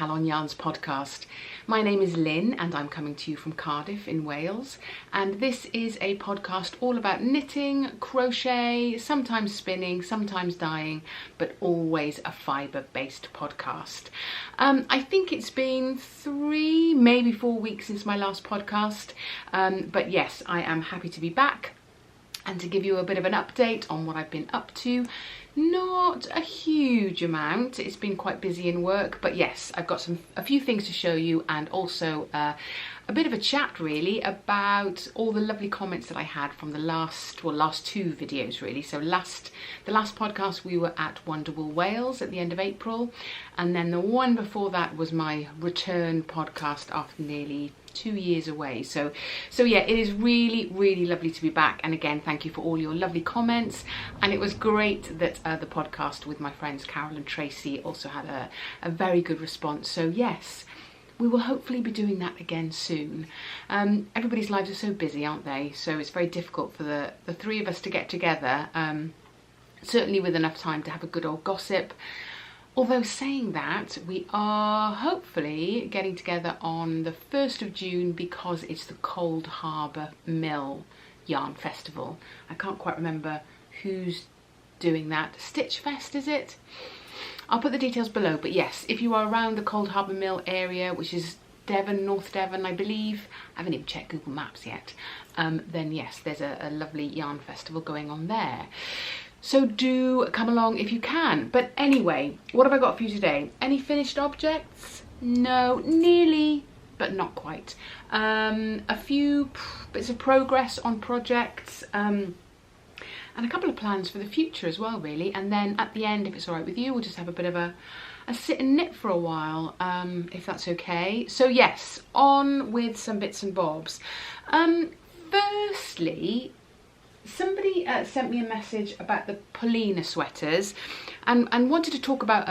Calon Yarns podcast. My name is Lynn and I'm coming to you from Cardiff in Wales, and this is a podcast all about knitting, crochet, sometimes spinning, sometimes dyeing, but always a fibre-based podcast. I think it's been 3, maybe 4 weeks since my last podcast, but yes, I am happy to be back and to give you a bit of an update on what I've been up to. Not a huge amount, it's been quite busy in work, but yes, I've got a few things to show you, and also a bit of a chat really about all the lovely comments that I had from the last 2 videos really. So the last podcast we were at Wonderwool Wales at the end of April, and then the one before that was my return podcast after nearly 2 years away. So yeah, it is really lovely to be back, and again, thank you for all your lovely comments. And it was great that the podcast with my friends Carol and Tracy also had a very good response. So yes, we will hopefully be doing that again soon. Everybody's lives are so busy, aren't they? So it's very difficult for the three of us to get together, certainly with enough time to have a good old gossip. Although saying that, we are hopefully getting together on the 1st of June because it's the Cold Harbour Mill Yarn Festival. I can't quite remember who's doing that. Stitch Fest, is it? I'll put the details below, but yes, if you are around the Cold Harbour Mill area, which is Devon, North Devon, I believe, I haven't even checked Google Maps yet, then yes, there's a lovely yarn festival going on there. So do come along if you can. But anyway, what have I got for you today? Any finished objects? No, nearly, but not quite. A few bits of progress on projects, and a couple of plans for the future as well, really. And then at the end, if it's all right with you, we'll just have a bit of a sit and knit for a while, if that's okay. So yes, on with some bits and bobs. Firstly, somebody sent me a message about the Polina sweaters, and wanted to talk about,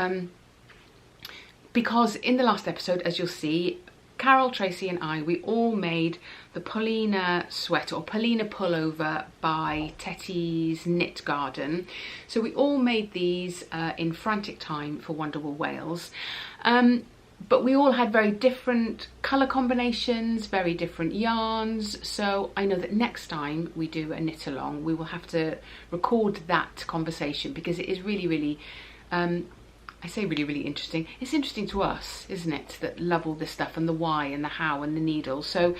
because in the last episode, as you'll see, Carol, Tracy and I, we all made the Polina sweater, or Polina Pullover by Tetty's Knit Garden. So we all made these in frantic time for Wonderwool Wales. But we all had very different colour combinations, very different yarns. So I know that next time we do a knit along, we will have to record that conversation, because it is really, I say really interesting. It's interesting to us, isn't it, that love all this stuff, and the why and the how and the needle. So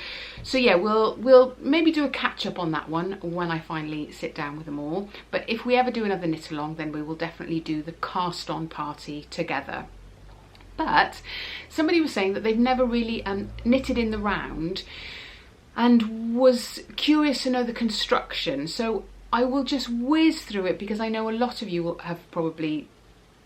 yeah, we'll maybe do a catch up on that one when I finally sit down with them all. But if we ever do another knit along, then we will definitely do the cast on party together. But somebody was saying that they've never really knitted in the round and was curious to know the construction. So I will just whiz through it, because I know a lot of you will have probably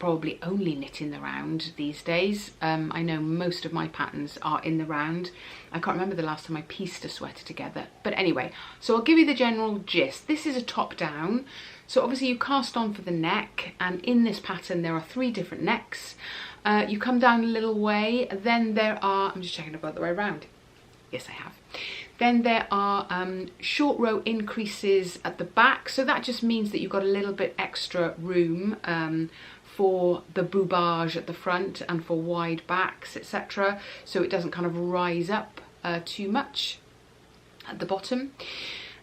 only knit in the round these days. I know most of my patterns are in the round. I can't remember the last time I pieced a sweater together. But anyway, so I'll give you the general gist. This is a top down. So obviously you cast on for the neck, and in this pattern there are 3 different necks. You come down a little way, then there are, I'm just checking I've got the way around. Yes, I have. Then there are short row increases at the back. So that just means that you've got a little bit extra room for the boubage at the front and for wide backs, etc. So it doesn't kind of rise up too much at the bottom.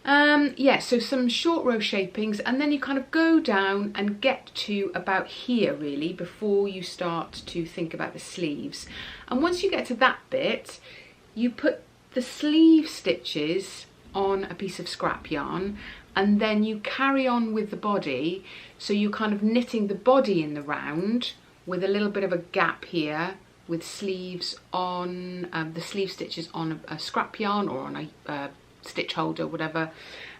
Yeah, so some short row shapings, and then you kind of go down and get to about here really before you start to think about the sleeves. And once you get to that bit, you put the sleeve stitches on a piece of scrap yarn, and then you carry on with the body. So you're kind of knitting the body in the round with a little bit of a gap here, with sleeves on, the sleeve stitches on a scrap yarn or on a stitch holder, whatever,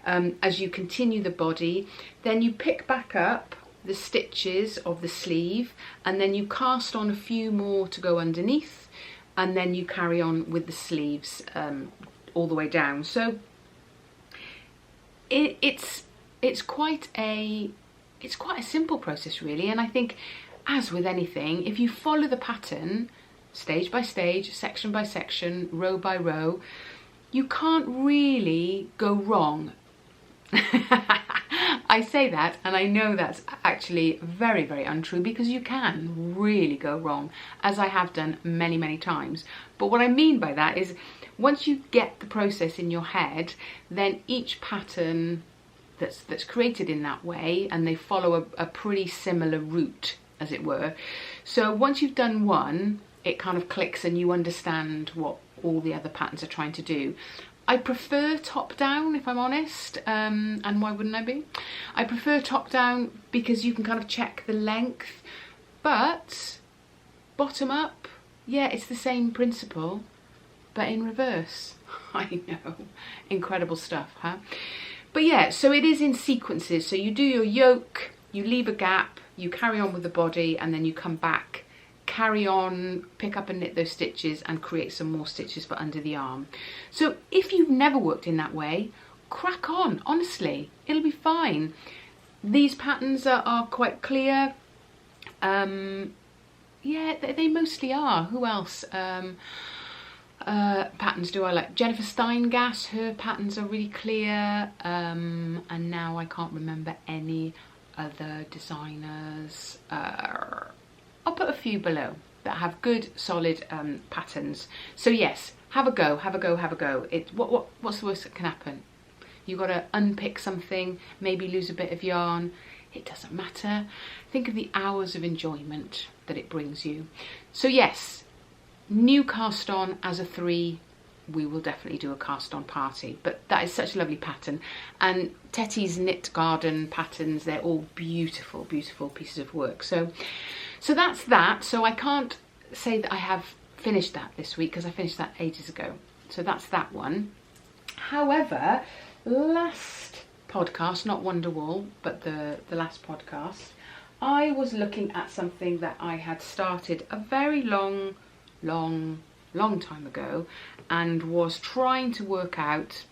as you continue the body. Then you pick back up the stitches of the sleeve, and then you cast on a few more to go underneath, and then you carry on with the sleeves all the way down. So it's quite a simple process really, and I think, as with anything, if you follow the pattern stage by stage, section by section, row by row, you can't really go wrong. I say that and I know that's actually very, very untrue, because you can really go wrong, as I have done many, many times. But what I mean by that is, once you get the process in your head, then each pattern that's created in that way, and they follow a pretty similar route, as it were. So once you've done one, it kind of clicks and you understand what all the other patterns are trying to do. I prefer top down, if I'm honest, and why wouldn't I be? I prefer top down because you can kind of check the length, but bottom up, yeah, it's the same principle, but in reverse. I know, incredible stuff, huh? But yeah, so it is in sequences. So you do your yoke, you leave a gap, you carry on with the body, and then you come back, carry on, pick up and knit those stitches and create some more stitches for under the arm. So if you've never worked in that way, crack on, honestly, it'll be fine. These patterns are quite clear. Yeah, they mostly are. Who else? Patterns do I like? Jennifer Steingass, her patterns are really clear, and now I can't remember any other designers. I'll put a few below that have good solid patterns. So yes, have a go, have a go, have a go. What's the worst that can happen? You've got to unpick something, maybe lose a bit of yarn. It doesn't matter. Think of the hours of enjoyment that it brings you. So yes, new cast on as a 3, we will definitely do a cast on party, but that is such a lovely pattern. And Tetty's Knit Garden patterns, they're all beautiful, beautiful pieces of work. So that's that. So I can't say that I have finished that this week, because I finished that ages ago. So that's that one. However, last podcast, not Wonderwall, but the last podcast, I was looking at something that I had started a very long time ago, and was trying to work out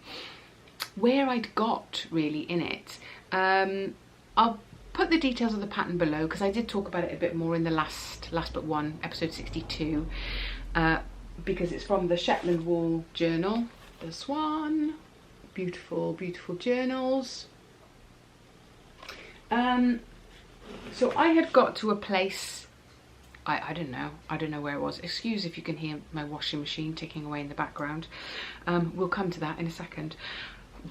where I'd got really in it. I'll put the details of the pattern below, because I did talk about it a bit more in the last but one, episode 62, because it's from the Shetland Wool journal. This one, beautiful, beautiful journals. So I had got to a place, I don't know where it was. Excuse if you can hear my washing machine ticking away in the background. We'll come to that in a second.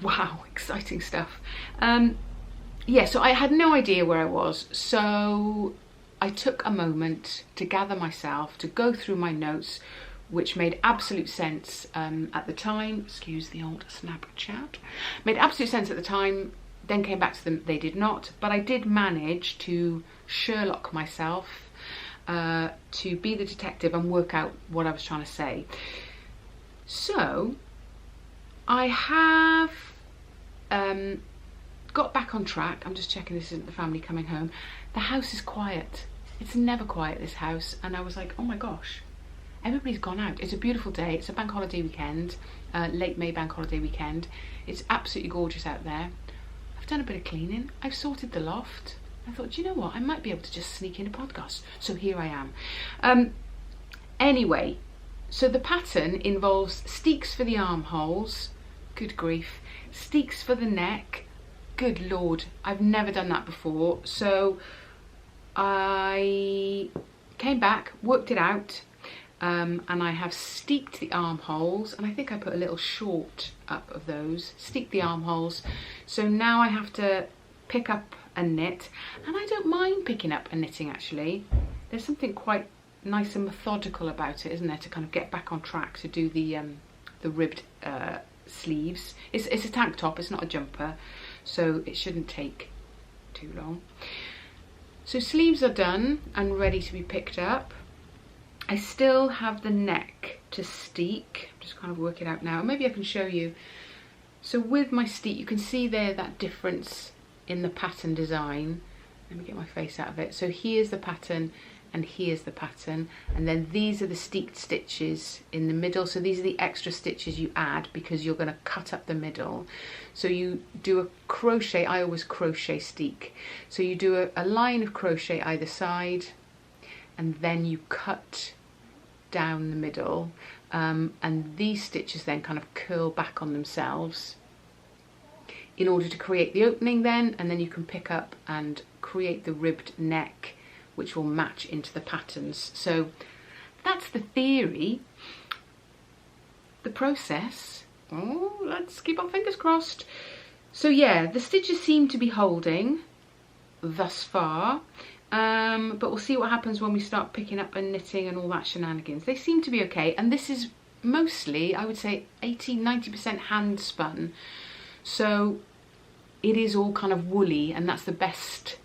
Wow, exciting stuff. Yeah, so I had no idea where I was, so I took a moment to gather myself, to go through my notes, which made absolute sense at the time. Excuse the old Snapchat. Made absolute sense at the time, then came back to them, they did not. But I did manage to Sherlock myself, to be the detective and work out what I was trying to say. So I have got back on track. I'm just checking this isn't the family coming home. The house is quiet. It's never quiet, this house. And I was like, oh my gosh, everybody's gone out. It's a beautiful day. It's a bank holiday weekend, late May bank holiday weekend. It's absolutely gorgeous out there. I've done a bit of cleaning. I've sorted the loft. I thought, do you know what? I might be able to just sneak in a podcast. So here I am. Anyway, so the pattern involves steeks for the armholes. Good grief. Steeks for the neck. Good Lord, I've never done that before. So I came back, worked it out, and I have steeked the armholes, and I think I put a little short up of those, steeked the armholes. So now I have to pick up and knit, and I don't mind picking up and knitting actually. There's something quite nice and methodical about it, isn't there, to kind of get back on track to do the ribbed sleeves. It's a tank top, it's not a jumper, so it shouldn't take too long. So sleeves are done and ready to be picked up. I still have the neck to steek. Just kind of work it out now. Maybe I can show you. So with my steek, you can see there that difference in the pattern design. Let me get my face out of it. So here's the pattern and here's the pattern, and then these are the steeked stitches in the middle. So these are the extra stitches you add because you're going to cut up the middle. So you do a crochet. I always crochet steek. So you do a line of crochet either side, and then you cut down the middle, and these stitches then kind of curl back on themselves in order to create the opening then, and then you can pick up and create the ribbed neck, which will match into the patterns. So that's the theory. The process, oh, let's keep our fingers crossed. So yeah, the stitches seem to be holding thus far, but we'll see what happens when we start picking up and knitting and all that shenanigans. They seem to be okay, and this is mostly, I would say 80–90% hand spun, so it is all kind of woolly, and that's the best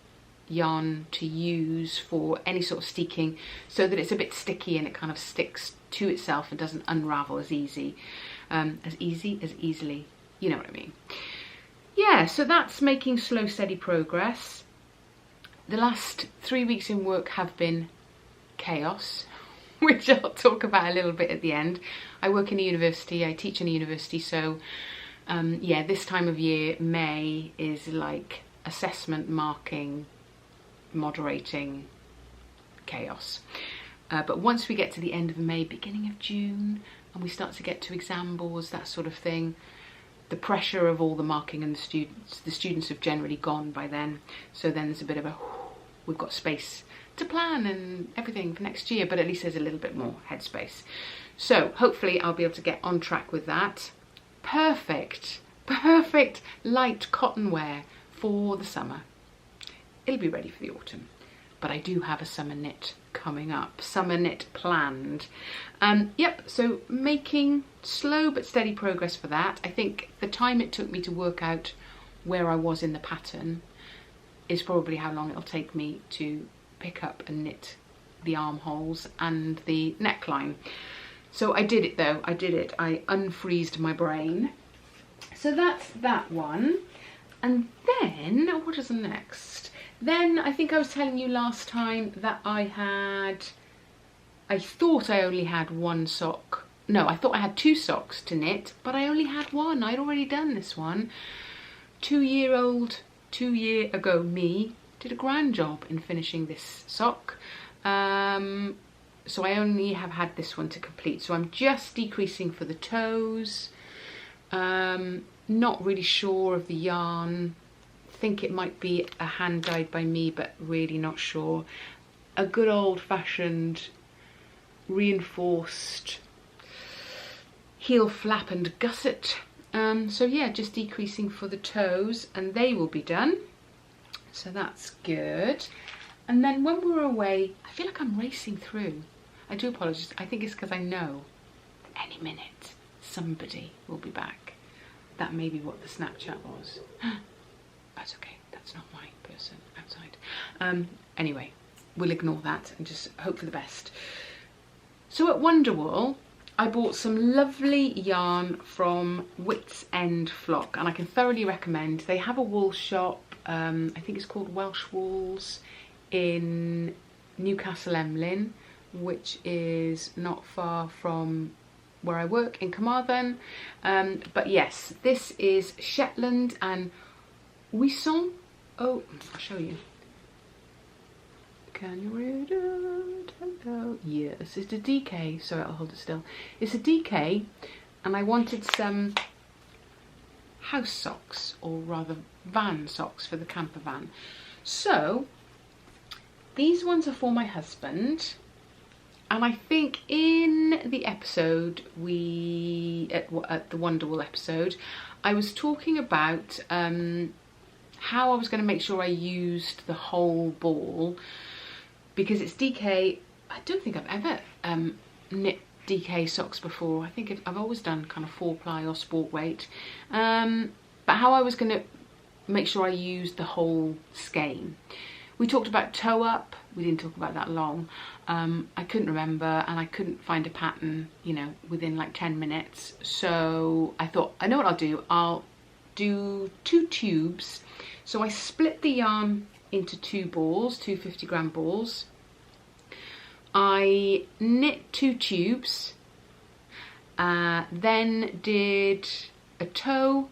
yarn to use for any sort of steeking, so that it's a bit sticky and it kind of sticks to itself and doesn't unravel as easily, you know what I mean. Yeah, so that's making slow, steady progress. The last 3 weeks in work have been chaos, which I'll talk about a little bit at the end. I work in a university, I teach in a university, so yeah, this time of year, May, is like assessment, marking, moderating chaos. But once we get to the end of May, beginning of June, and we start to get to exam boards, that sort of thing, the pressure of all the marking and the students have generally gone by then. So then there's a bit of a, we've got space to plan and everything for next year, but at least there's a little bit more headspace. So hopefully I'll be able to get on track with that. Perfect light cotton wear for the summer. It'll be ready for the autumn, but I do have a summer knit coming up, summer knit planned. Yep, so making slow but steady progress for that. I think the time it took me to work out where I was in the pattern is probably how long it'll take me to pick up and knit the armholes and the neckline. So I did it though, I did it. I unfreezed my brain. So that's that one. And then, what is the next? Then I think I was telling you last time that I thought I only had one sock. No, I thought I had 2 socks to knit, but I only had one. I'd already done this one. 2 year ago me did a grand job in finishing this sock. So I only have had this one to complete. So I'm just decreasing for the toes. Not really sure of the yarn. Think it might be a hand dyed by me, but really not sure. A good old-fashioned reinforced heel flap and gusset. So yeah, just decreasing for the toes, and they will be done. So that's good. And then when we're away, I feel like I'm racing through. I do apologise. I think it's because I know any minute somebody will be back. That may be what the Snapchat was. That's okay, that's not my person outside. Anyway, we'll ignore that and just hope for the best. So at Wonderwool, I bought some lovely yarn from Wits End Flock, and I can thoroughly recommend. They have a wool shop, I think it's called Welsh Wools, in Newcastle Emlyn, which is not far from where I work in Carmarthen. But yes, this is Shetland and Wissant. Oh, I'll show you. Can you read it? Hello. Yes, it's a DK. Sorry, I'll hold it still. It's a DK, and I wanted some house socks, or rather van socks for the camper van. So these ones are for my husband. And I think in the episode, at the Wonderwool episode, I was talking about how I was going to make sure I used the whole ball, because it's DK. I don't think I've ever knit DK socks before. I think I've always done kind of 4-ply or sport weight. But how I was going to make sure I used the whole skein. We talked about toe up. We didn't talk about that long. I couldn't remember, and I couldn't find a pattern, you know, within like 10 minutes. So I thought, I know what I'll do. I'll do 2 tubes. So I split the yarn into 2 balls, 2 50-gram balls. I knit 2 tubes, then did a toe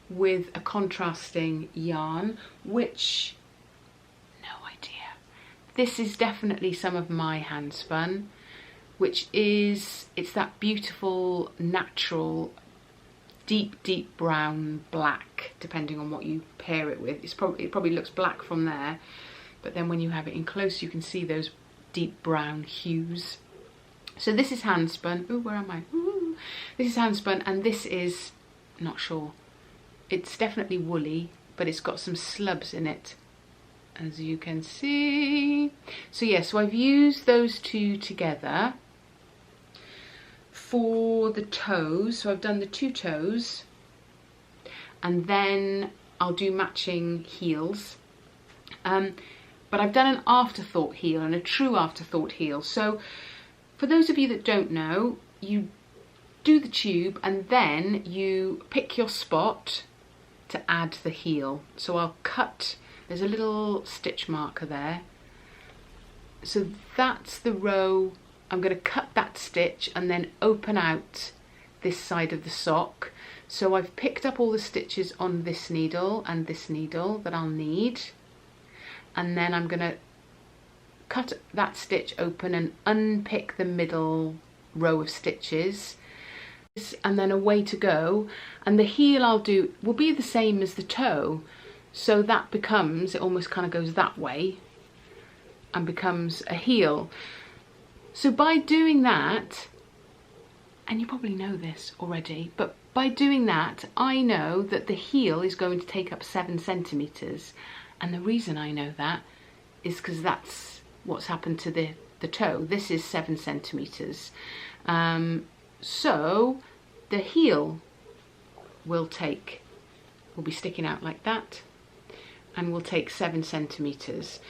with a contrasting yarn, which, no idea. This is definitely some of my hand spun, which is, it's that beautiful natural deep brown black, depending on what you pair it with. It probably looks black from there, but then when you have it in close, you can see those deep brown hues. So this is hand spun. Ooh, where am I? Ooh. This is hand spun, and this is, not sure. It's definitely woolly, but it's got some slubs in it, as you can see. So yeah, so I've used those two together for the toes. So I've done the 2 toes, and then I'll do matching heels. But I've done an afterthought heel and a true afterthought heel. So for those of you that don't know, you do the tube and then you pick your spot to add the heel. So I'll cut, there's a little stitch marker there. So that's the row. I'm going to cut that stitch and then open out this side of the sock. So I've picked up all the stitches on this needle and this needle that I'll need. And then I'm going to cut that stitch open and unpick the middle row of stitches, and then away to go. And the heel I'll do will be the same as the toe, so that becomes, it almost kind of goes that way and becomes a heel. So by doing that, and you probably know this already, but by doing that, I know that the heel is going to take up 7 centimetres. And the reason I know that is because that's what's happened to the toe. This is 7 centimetres. So the heel will be sticking out like that, and will take 7 centimetres.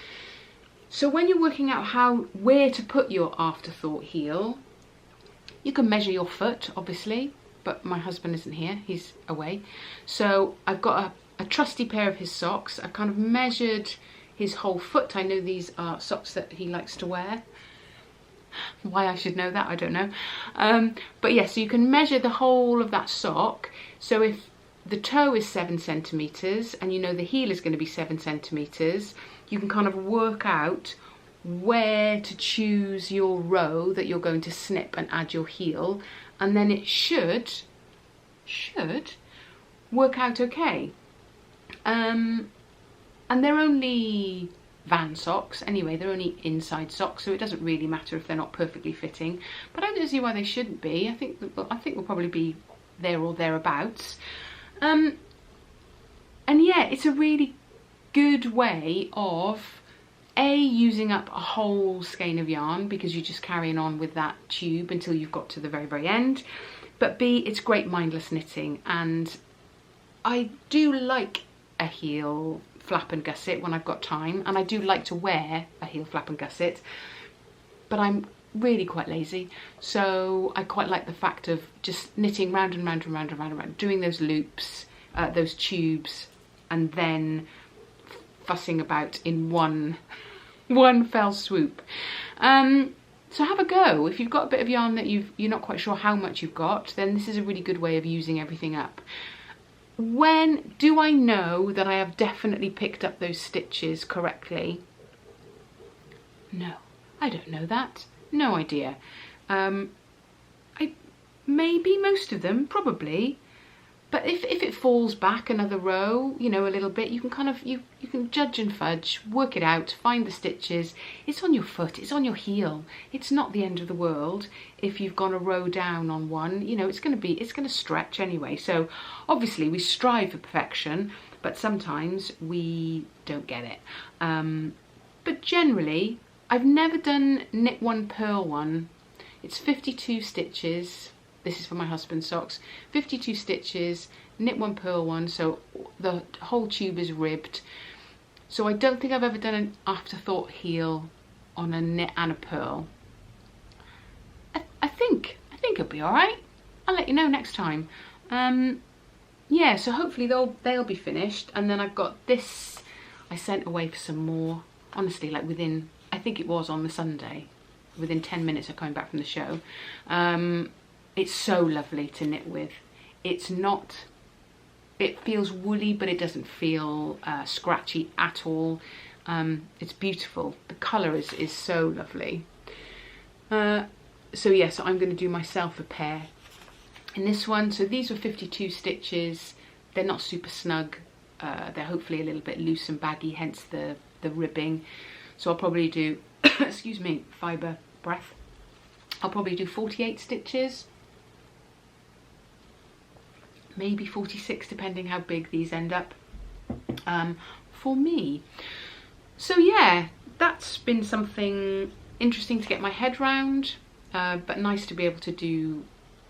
So when you're working out where to put your afterthought heel, you can measure your foot, obviously, but my husband isn't here, he's away. So I've got a trusty pair of his socks. I've kind of measured his whole foot. I know these are socks that he likes to wear. Why I should know that, I don't know. But yes, so you can measure the whole of that sock. So if the toe is 7 centimetres and you know the heel is going to be 7 centimetres, you can kind of work out where to choose your row that you're going to snip and add your heel, and then it should work out okay. And they're only van socks anyway, they're only inside socks, so it doesn't really matter if they're not perfectly fitting, but I don't see why they shouldn't be. I think we'll probably be there or thereabouts. And yeah, it's a really good way of using up a whole skein of yarn, because you're just carrying on with that tube until you've got to the very end, but B, it's great mindless knitting. And I do like a heel flap and gusset when I've got time, and I do like to wear a heel flap and gusset, but I'm really quite lazy, so I quite like the fact of just knitting round and round and round and round and round, doing those loops, those tubes, and then fussing about in one fell swoop. So have a go. If you've got a bit of yarn that you're not quite sure how much you've got, then this is a really good way of using everything up. When do I know that I have definitely picked up those stitches correctly? No, I don't know that. No idea. Maybe most of them, probably. But if it falls back another row, you know, a little bit, you can kind of, you can judge and fudge, work it out, find the stitches. It's on your foot, it's on your heel. It's not the end of the world if you've gone a row down on one. You know, it's going to stretch anyway. So obviously we strive for perfection, but sometimes we don't get it. But generally, I've never done knit one, purl one. It's 52 stitches. This is for my husband's socks. 52 stitches, knit one, purl one, so the whole tube is ribbed. So I don't think I've ever done an afterthought heel on a knit and a purl. I think it'll be all right. I'll let you know next time. Yeah, so hopefully they'll be finished, and then I've got this. I sent away for some more. Honestly, like within, I think it was on the Sunday, within 10 minutes of coming back from the show. It's so lovely to knit with. It feels woolly, but it doesn't feel scratchy at all. It's beautiful. The colour is so lovely. So yeah, so I'm going to do myself a pair in this one. So these were 52 stitches. They're not super snug. They're hopefully a little bit loose and baggy, hence the ribbing. So I'll probably do, excuse me, fibre breath. I'll probably do 48 stitches. Maybe 46, depending how big these end up for me. So yeah, that's been something interesting to get my head round, but nice to be able to do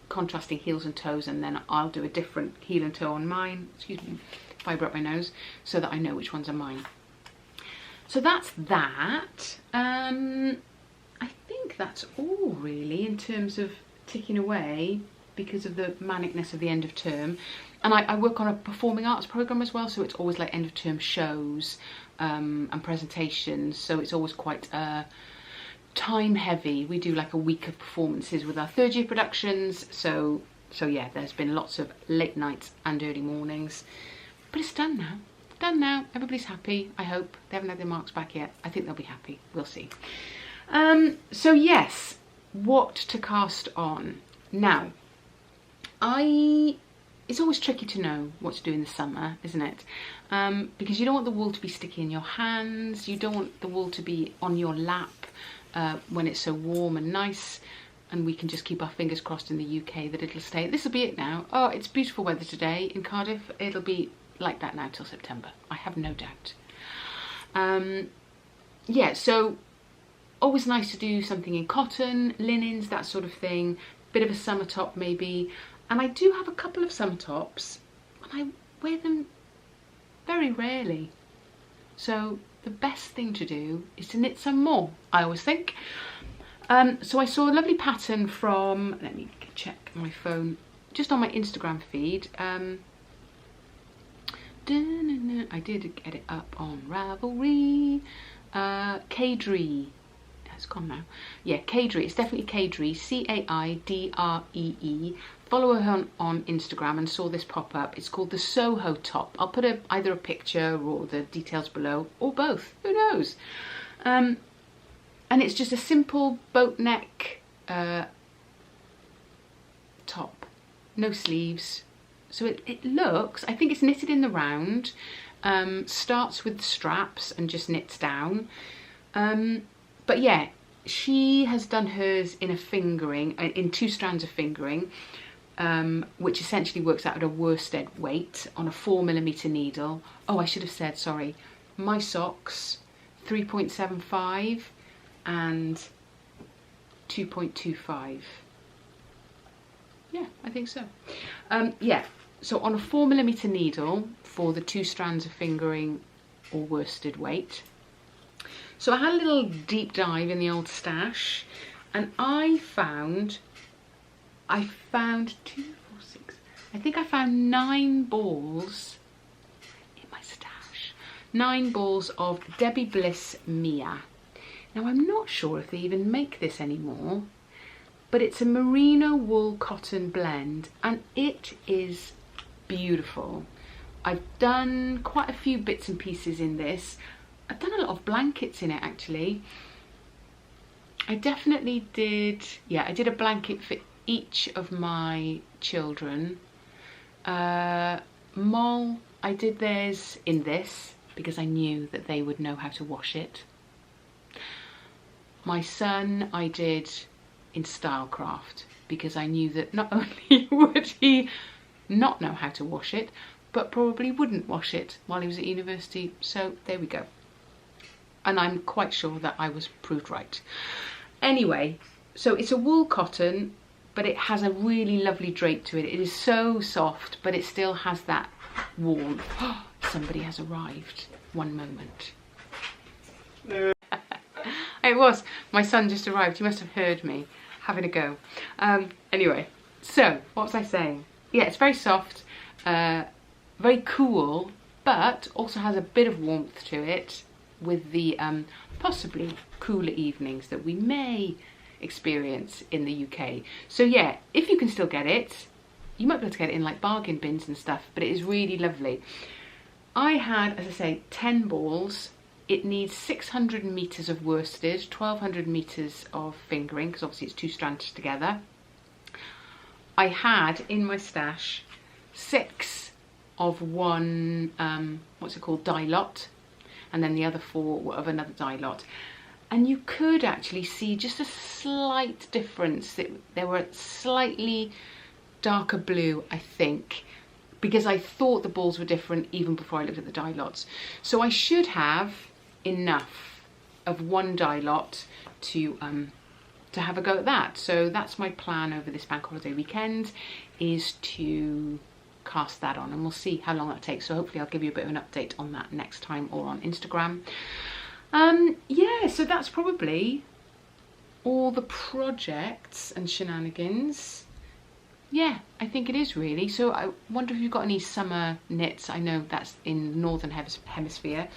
contrasting heels and toes, and then I'll do a different heel and toe on mine, excuse me, fibre up my nose, so that I know which ones are mine. So that's that. I think that's all really in terms of ticking away, because of the manicness of the end of term. And I work on a performing arts programme as well, so it's always like end of term shows and presentations, so it's always quite time heavy. We do like a week of performances with our third year productions, so yeah, there's been lots of late nights and early mornings, but it's done now. Done now, everybody's happy, I hope. They haven't had their marks back yet. I think they'll be happy, we'll see. So yes, what to cast on. Now, it's always tricky to know what to do in the summer, isn't it? Because you don't want the wool to be sticky in your hands, you don't want the wool to be on your lap when it's so warm and nice, and we can just keep our fingers crossed in the UK that it'll stay. This will be it now. Oh, it's beautiful weather today in Cardiff. It'll be like that now till September, I have no doubt. Yeah, so always nice to do something in cotton, linens, that sort of thing. Bit of a summer top maybe. And I do have a couple of summer tops, and I wear them very rarely. So the best thing to do is to knit some more, I always think. So I saw a lovely pattern from, let me check my phone, just on my Instagram feed. I did get it up on Ravelry. Caidree. It's gone now. Yeah, Caidree. It's definitely Caidree. Caidree. Follow her on Instagram and saw this pop up. It's called the Soho top. I'll put either a picture or the details below, or both. Who knows? And it's just a simple boat neck top, no sleeves. So it looks, I think it's knitted in the round. Starts with the straps and just knits down. But yeah, she has done hers in a fingering, in 2 strands of fingering, which essentially works out at a worsted weight on a 4mm needle. Oh, I should have said, sorry, my socks 3.75 and 2.25. Yeah, I think so. Yeah, so on a 4mm needle for the 2 strands of fingering or worsted weight. So I had a little deep dive in the old stash, and I found 2, 4, 6, I think I found 9 balls in my stash. 9 balls of Debbie Bliss Mia. Now I'm not sure if they even make this anymore, but it's a merino wool cotton blend, and it is beautiful. I've done quite a few bits and pieces in this. I've done a lot of blankets in it actually. I definitely did, yeah, I did a blanket for each of my children. Moll, I did theirs in this because I knew that they would know how to wash it. My son I did in Stylecraft because I knew that not only would he not know how to wash it, but probably wouldn't wash it while he was at university. So there we go. And I'm quite sure that I was proved right. Anyway, so it's a wool cotton, but it has a really lovely drape to it. It is so soft, but it still has that warmth. Somebody has arrived. One moment. It was. My son just arrived. He must have heard me having a go. Anyway, so what was I saying? Yeah, it's very soft, very cool, but also has a bit of warmth to it with the possibly cooler evenings that we may experience in the UK. So yeah, if you can still get it, you might be able to get it in like bargain bins and stuff, but it is really lovely. I had, as I say, 10 balls. It needs 600 meters of worsted, 1200 meters of fingering, because obviously it's 2 strands together. I had in my stash 6 of one, what's it called, dye lot, and then the other 4 were of another dye lot. And you could actually see just a slight difference. They were slightly darker blue, I think, because I thought the balls were different even before I looked at the dye lots. So I should have enough of one dye lot to have a go at that. So that's my plan over this bank holiday weekend, is to cast that on, and we'll see how long that takes. So hopefully I'll give you a bit of an update on that next time, or on Instagram. Yeah, so that's probably all the projects and shenanigans. Yeah, I think it is really. So I wonder if you've got any summer knits. I know that's in Northern Hemisphere.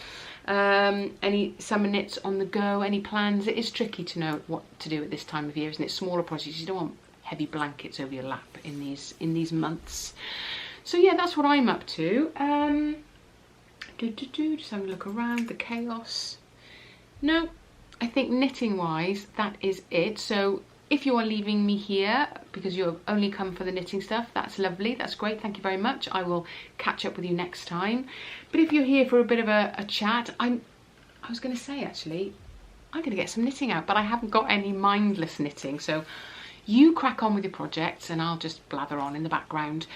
Any summer knits on the go, any plans? It is tricky to know what to do at this time of year, isn't it? Smaller projects, you don't want heavy blankets over your lap in these months. So yeah, that's what I'm up to. Just having a look around the chaos. No, I think knitting wise, that is it. So if you are leaving me here because you've only come for the knitting stuff, that's lovely, that's great, thank you very much. I will catch up with you next time. But if you're here for a bit of a chat, I was going to say actually, I'm going to get some knitting out, but I haven't got any mindless knitting. So you crack on with your projects and I'll just blather on in the background.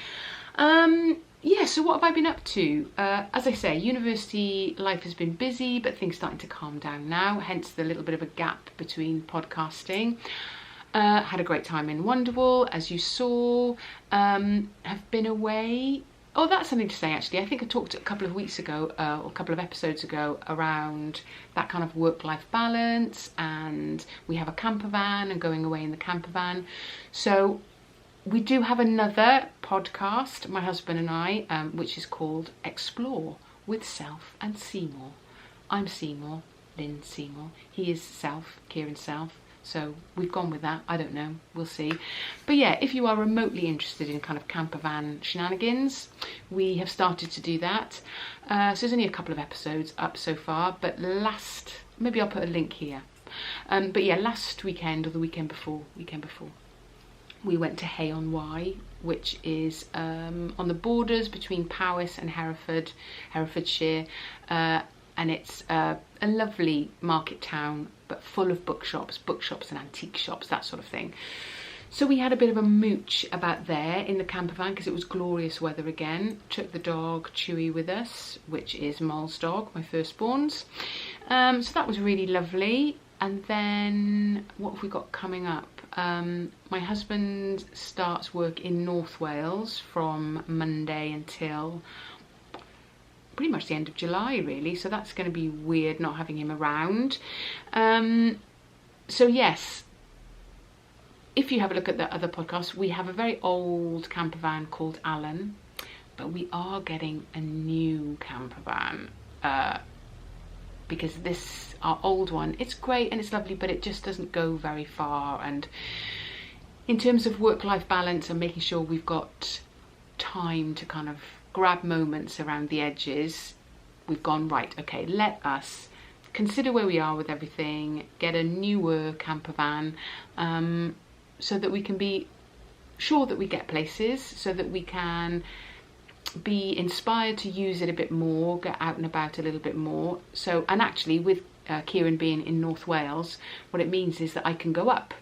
Yeah, so what have I been up to? As I say, university life has been busy, but things starting to calm down now, hence the little bit of a gap between podcasting. Had a great time in Wonderwall, as you saw. Have been away. Oh, that's something to say actually. I think I talked a couple of weeks ago, or a couple of episodes ago, around that kind of work-life balance, and we have a camper van and going away in the camper van. So we do have another podcast, my husband and I, which is called Explore with Self and Seymour. I'm Seymour, Lynn Seymour. He is Self, Kieran Self. So we've gone with that. I don't know, we'll see. But yeah, if you are remotely interested in kind of camper van shenanigans, we have started to do that. So there's only a couple of episodes up so far, but maybe I'll put a link here. But yeah, last weekend or the weekend before, we went to Hay-on-Wye, which is on the borders between Powys and Herefordshire, and it's a lovely market town, but full of bookshops and antique shops, that sort of thing. So we had a bit of a mooch about there in the camper van because it was glorious weather again. Took the dog Chewy with us, which is Moll's dog, my firstborn's. So that was really lovely. And then what have we got coming up? My husband starts work in North Wales from Monday until pretty much the end of July really, so that's going to be weird not having him around. So yes, if you have a look at the other podcasts, we have a very old camper van called Calon, but we are getting a new camper van because our old one, it's great and it's lovely, but it just doesn't go very far. And in terms of work-life balance and making sure we've got time to kind of grab moments around the edges, we've gone, right, okay, let us consider where we are with everything, get a newer camper van, so that we can be sure that we get places, so that we can be inspired to use it a bit more, get out and about a little bit more. So, and actually with Kieran being in North Wales, what it means is that I can go up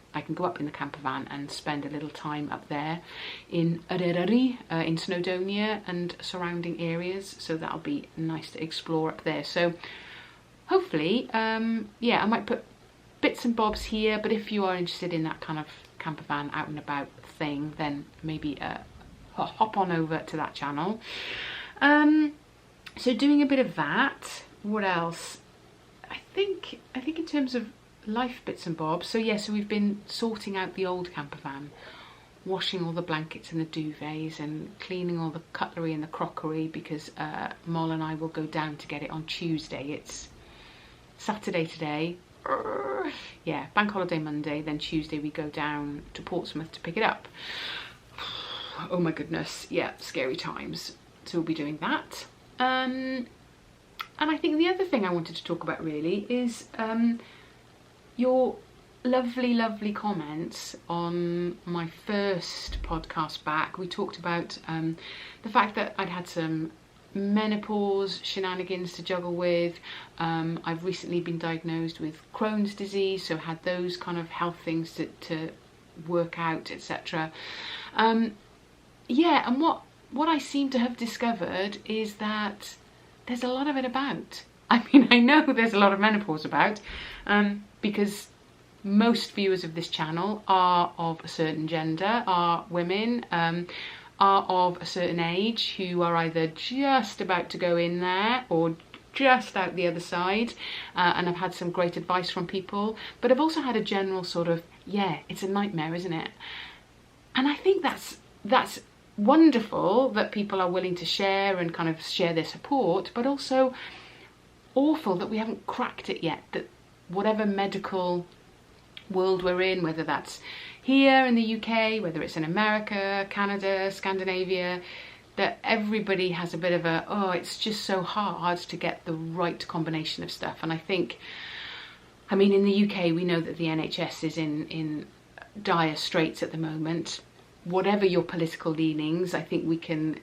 in the camper van and spend a little time up there in Caidree, in Snowdonia and surrounding areas, so that'll be nice to explore up there. So hopefully, yeah, I might put bits and bobs here, but if you are interested in that kind of camper van out and about thing, then maybe hop on over to that channel. So doing a bit of that. What else? I think in terms of life bits and bobs, so yeah, so we've been sorting out the old camper van, washing all the blankets and the duvets and cleaning all the cutlery and the crockery, because Moll and I will go down to get it on Tuesday. It's Saturday today, yeah, bank holiday Monday, then Tuesday we go down to Portsmouth to pick it up. Oh my goodness, yeah, scary times. So we'll be doing that. And I think the other thing I wanted to talk about really is your lovely comments on my first podcast back. We talked about the fact that I'd had some menopause shenanigans to juggle with. I've recently been diagnosed with Crohn's disease, so had those kind of health things to work out, etc. Yeah, and what I seem to have discovered is that there's a lot of it about. I mean, I know there's a lot of menopause about, because most viewers of this channel are of a certain gender, are women, are of a certain age, who are either just about to go in there or just out the other side, and I've had some great advice from people, but I've also had a general sort of, yeah, it's a nightmare, isn't it? And I think that's wonderful that people are willing to share and kind of share their support, but also awful that we haven't cracked it yet, that whatever medical world we're in, whether that's here in the UK, whether it's in America, Canada, Scandinavia, that everybody has a bit of a, oh, it's just so hard to get the right combination of stuff. And I think, I mean, in the UK, we know that the NHS is in dire straits at the moment. Whatever your political leanings, I think we can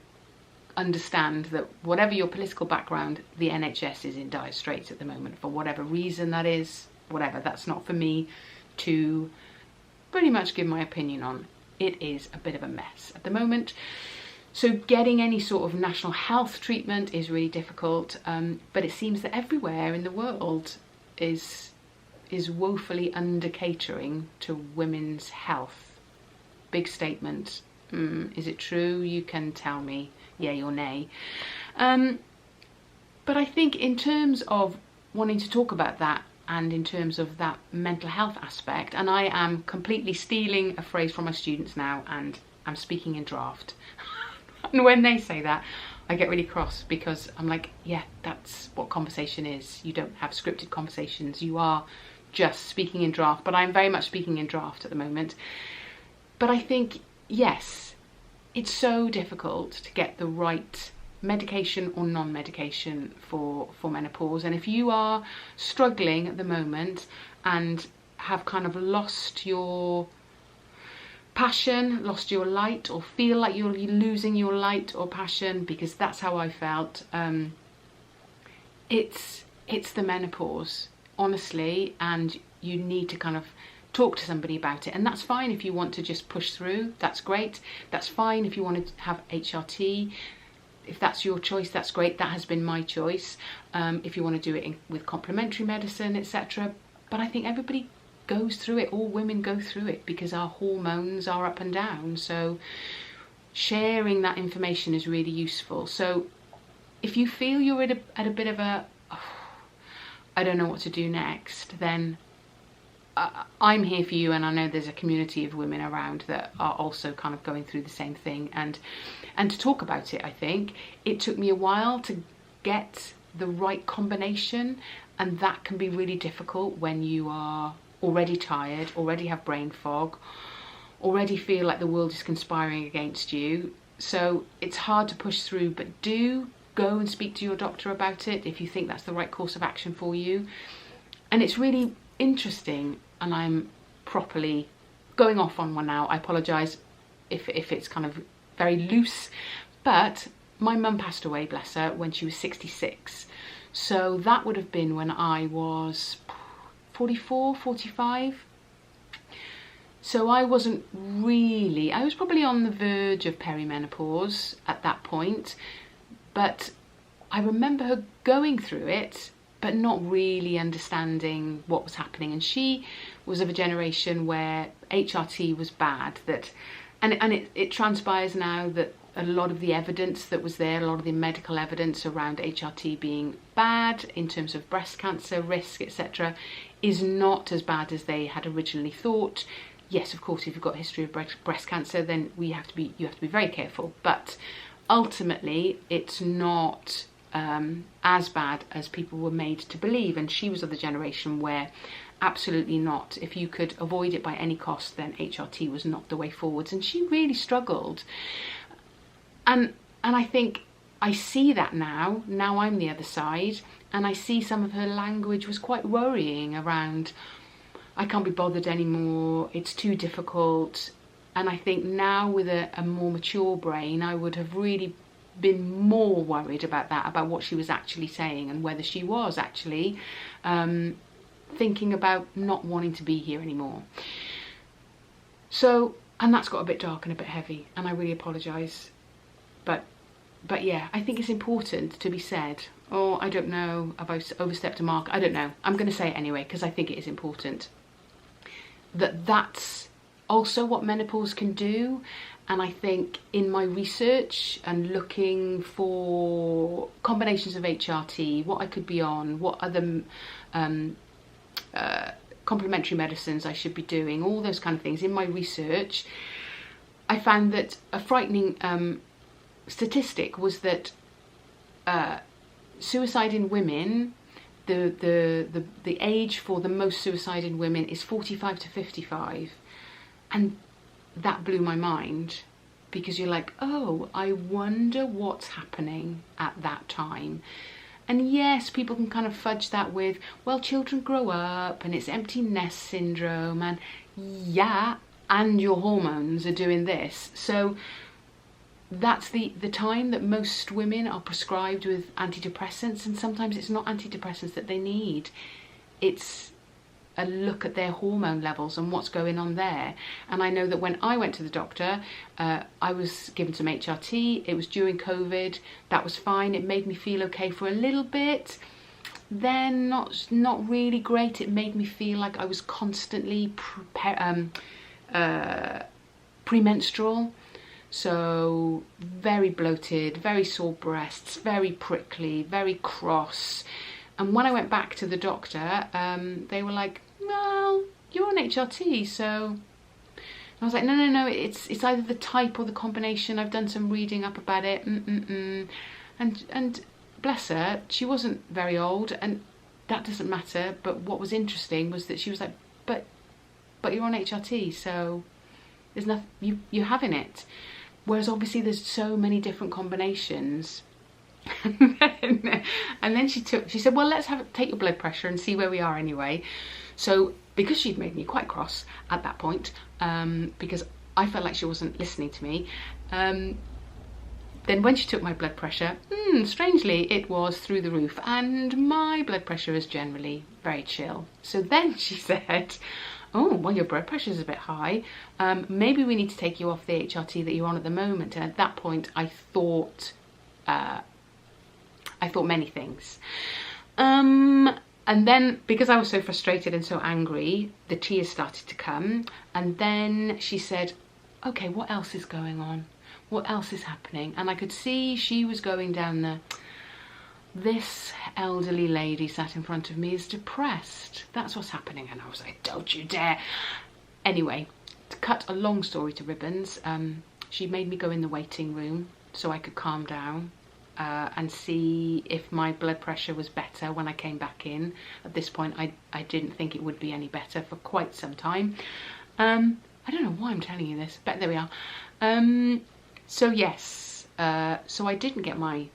understand that whatever your political background, the NHS is in dire straits at the moment, for whatever reason that is, whatever. That's not for me to pretty much give my opinion on. It is a bit of a mess at the moment. So getting any sort of national health treatment is really difficult, but it seems that everywhere in the world is woefully under catering to women's health. Big statement. Is it true? You can tell me yay or nay. But I think in terms of wanting to talk about that, and in terms of that mental health aspect, and I am completely stealing a phrase from my students now, and I'm speaking in draft. And when they say that, I get really cross, because I'm like, yeah, that's what conversation is. You don't have scripted conversations. You are just speaking in draft, but I'm very much speaking in draft at the moment. But I think, yes, it's so difficult to get the right medication or non-medication for menopause. And if you are struggling at the moment and have kind of lost your passion, lost your light, or feel like you're losing your light or passion, because that's how I felt, it's the menopause, honestly, and you need to kind of talk to somebody about it. And that's fine if you want to just push through, that's great. That's fine if you want to have HRT. If that's your choice, that's great. That has been my choice. If you want to do it with complementary medicine, etc. But I think everybody goes through it. All women go through it because our hormones are up and down. So sharing that information is really useful. So if you feel you're at a bit of a, oh, I don't know what to do next, then I'm here for you, and I know there's a community of women around that are also kind of going through the same thing, and to talk about it. I think it took me a while to get the right combination, and that can be really difficult when you are already tired, already have brain fog, already feel like the world is conspiring against you. So it's hard to push through, but do go and speak to your doctor about it if you think that's the right course of action for you. And it's really interesting, and I'm properly going off on one now. I apologise if it's kind of very loose, but my mum passed away, bless her, when she was 66. So that would have been when I was 44, 45. So I was probably on the verge of perimenopause at that point, but I remember her going through it, but not really understanding what was happening. And she was of a generation where HRT was bad, and it transpires now that a lot of the evidence that was there, a lot of the medical evidence around HRT being bad in terms of breast cancer risk, etc., is not as bad as they had originally thought. Yes, of course, if you've got a history of breast cancer, then you have to be very careful. But ultimately, it's not as bad as people were made to believe. And she was of the generation where absolutely not. If you could avoid it by any cost, then HRT was not the way forwards. And she really struggled. And I think I see that now. Now I'm the other side, and I see some of her language was quite worrying around, I can't be bothered anymore, it's too difficult. And I think now with a more mature brain, I would have really been more worried about that, about what she was actually saying and whether she was actually thinking about not wanting to be here anymore. So, and that's got a bit dark and a bit heavy, and I really apologise. But yeah, I think it's important to be said. Oh, I don't know, have I overstepped a mark? I don't know. I'm going to say it anyway, because I think it is important. That's also what menopause can do. And I think in my research and looking for combinations of HRT, what I could be on, what other complementary medicines I should be doing, all those kind of things, in my research, I found that a frightening statistic was that suicide in women, the age for the most suicide in women is 45 to 55. And that blew my mind, because you're like, oh, I wonder what's happening at that time. And yes, people can kind of fudge that with, well, children grow up and it's empty nest syndrome, and yeah, and your hormones are doing this. So that's the time that most women are prescribed with antidepressants, and sometimes it's not antidepressants that they need. It's a look at their hormone levels and what's going on there. And I know that when I went to the doctor, I was given some HRT. It was during COVID. That was fine. It made me feel okay for a little bit. Then not really great. It made me feel like I was constantly premenstrual. So very bloated, very sore breasts, very prickly, very cross. And when I went back to the doctor, they were like, well, you're on HRT, so... And I was like, no, it's either the type or the combination. I've done some reading up about it. And bless her, she wasn't very old, and that doesn't matter. But what was interesting was that she was like, but you're on HRT, so there's nothing, you're having it. Whereas obviously there's so many different combinations. And then she said, well, let's take your blood pressure and see where we are anyway. So because she'd made me quite cross at that point, because I felt like she wasn't listening to me, then when she took my blood pressure, strangely it was through the roof, and my blood pressure is generally very chill. So then she said, oh, well, your blood pressure is a bit high. Maybe we need to take you off the HRT that you're on at the moment. And at that point, I thought many things. And then, because I was so frustrated and so angry, the tears started to come. And then she said, okay, what else is going on? What else is happening? And I could see she was going down this elderly lady sat in front of me is depressed. That's what's happening. And I was like, don't you dare. Anyway, to cut a long story to ribbons, she made me go in the waiting room so I could calm down. And see if my blood pressure was better when I came back in. At this point, I didn't think it would be any better for quite some time. I don't know why I'm telling you this, but there we are. So yes, so I didn't get my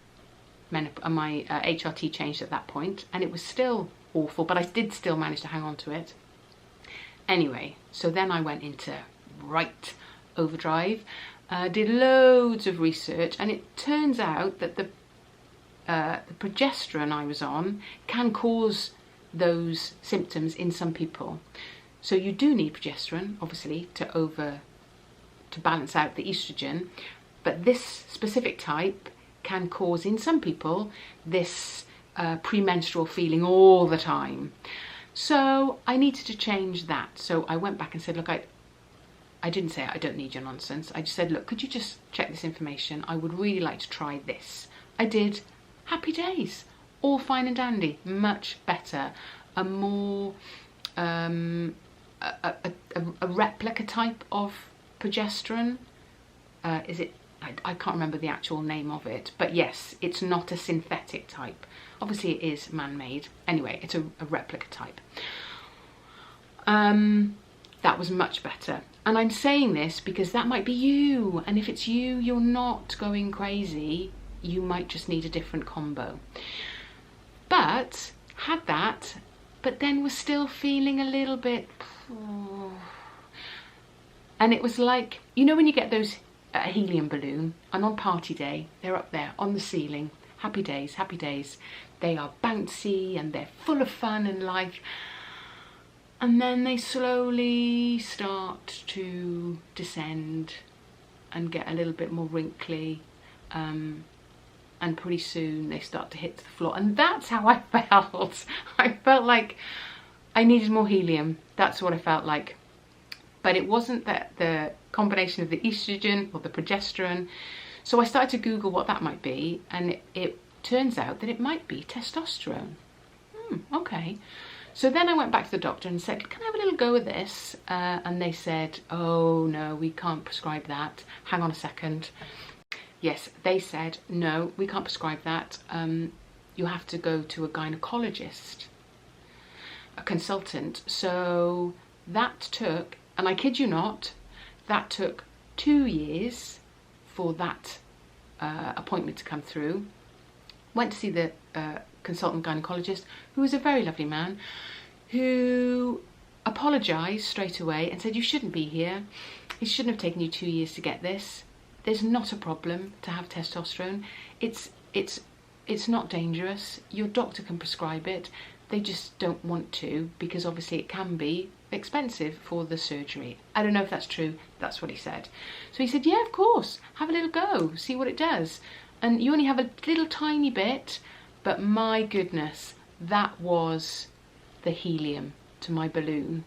HRT changed at that point, and it was still awful, but I did still manage to hang on to it. Anyway, so then I went into right overdrive. Did loads of research, and it turns out that the progesterone I was on can cause those symptoms in some people. So you do need progesterone, obviously, to balance out the estrogen, but this specific type can cause in some people this premenstrual feeling all the time. So I needed to change that. So I went back and said, look, I didn't say I don't need your nonsense. I just said, look, could you just check this information? I would really like to try this. I did. Happy days. All fine and dandy. Much better. A more a replica type of progesterone. Is it? I can't remember the actual name of it. But yes, it's not a synthetic type. Obviously, it is man-made. Anyway, it's a replica type. That was much better. And I'm saying this because that might be you. And if it's you, you're not going crazy. You might just need a different combo. But had that, but then was still feeling a little bit Oh. And it was like, you know when you get those helium balloon and on party day, they're up there on the ceiling, happy days, happy days. They are bouncy and they're full of fun and life. And then they slowly start to descend and get a little bit more wrinkly. And pretty soon they start to hit the floor. And that's how I felt. I felt like I needed more helium. That's what I felt like. But it wasn't that the combination of the estrogen or the progesterone. So I started to Google what that might be. And it turns out that it might be testosterone. Okay. So then I went back to the doctor and said, can I have a little go with this? And they said, oh no, we can't prescribe that. Hang on a second. Yes, they said, no, we can't prescribe that. You have to go to a gynecologist, a consultant. So that took, and I kid you not, that took 2 years for that appointment to come through. Went to see the consultant gynecologist, who was a very lovely man, who apologised straight away and said, you shouldn't be here. It shouldn't have taken you 2 years to get this. There's not a problem to have testosterone. It's not dangerous. Your doctor can prescribe it. They just don't want to, because obviously it can be expensive for the surgery. I don't know if that's true. That's what he said. So he said, yeah, of course, have a little go, see what it does. And you only have a little tiny bit, but my goodness, that was the helium to my balloon.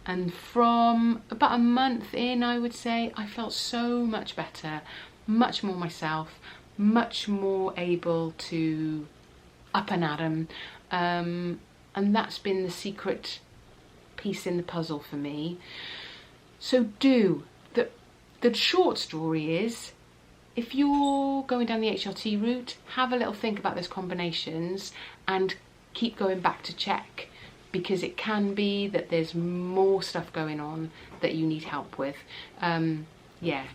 And from about a month in, I would say, I felt so much better, much more myself, much more able to up and at 'em. And that's been the secret piece in the puzzle for me. So the short story is, if you're going down the HRT route, have a little think about those combinations and keep going back to check. Because it can be that there's more stuff going on that you need help with. Yeah,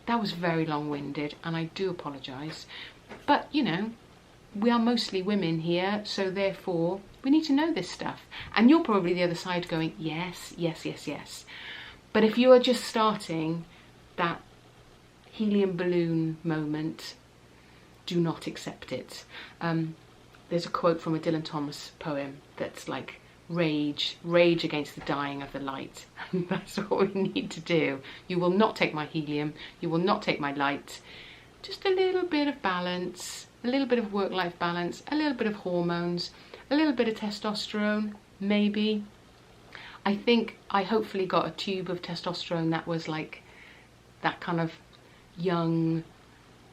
that was very long-winded and I do apologise. But, you know, we are mostly women here, so therefore we need to know this stuff. And you're probably the other side going, yes, yes, yes, yes. But if you are just starting that helium balloon moment, do not accept it. There's a quote from a Dylan Thomas poem that's like, rage against the dying of the light. That's what we need to do. You will not take my helium, you will not take my light. Just a little bit of balance, a little bit of work-life balance, a little bit of hormones, a little bit of testosterone, maybe. I think I hopefully got a tube of testosterone that was like that kind of young,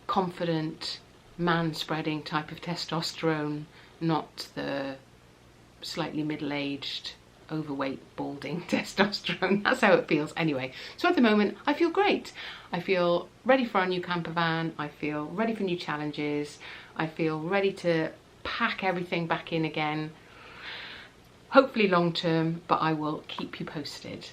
confident, man-spreading type of testosterone, not the slightly middle-aged, overweight, balding testosterone. That's how it feels anyway. So at the moment I feel great. I feel ready for our new camper van. I feel ready for new challenges. I feel ready to pack everything back in again, hopefully long term, but I will keep you posted.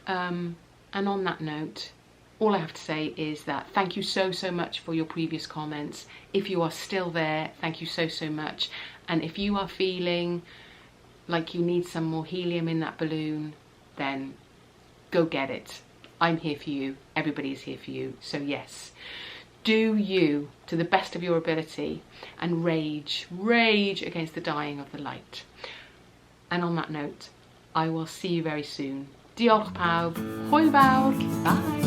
And on that note, all I have to say is that thank you so much for your previous comments. If you are still there, thank you so much. And if you are feeling like you need some more helium in that balloon, then go get it. I'm here for you. Everybody is here for you. So yes, do you to the best of your ability and rage against the dying of the light. And on that note, I will see you very soon. Diolch pawb. Hwyl fawr. Bye.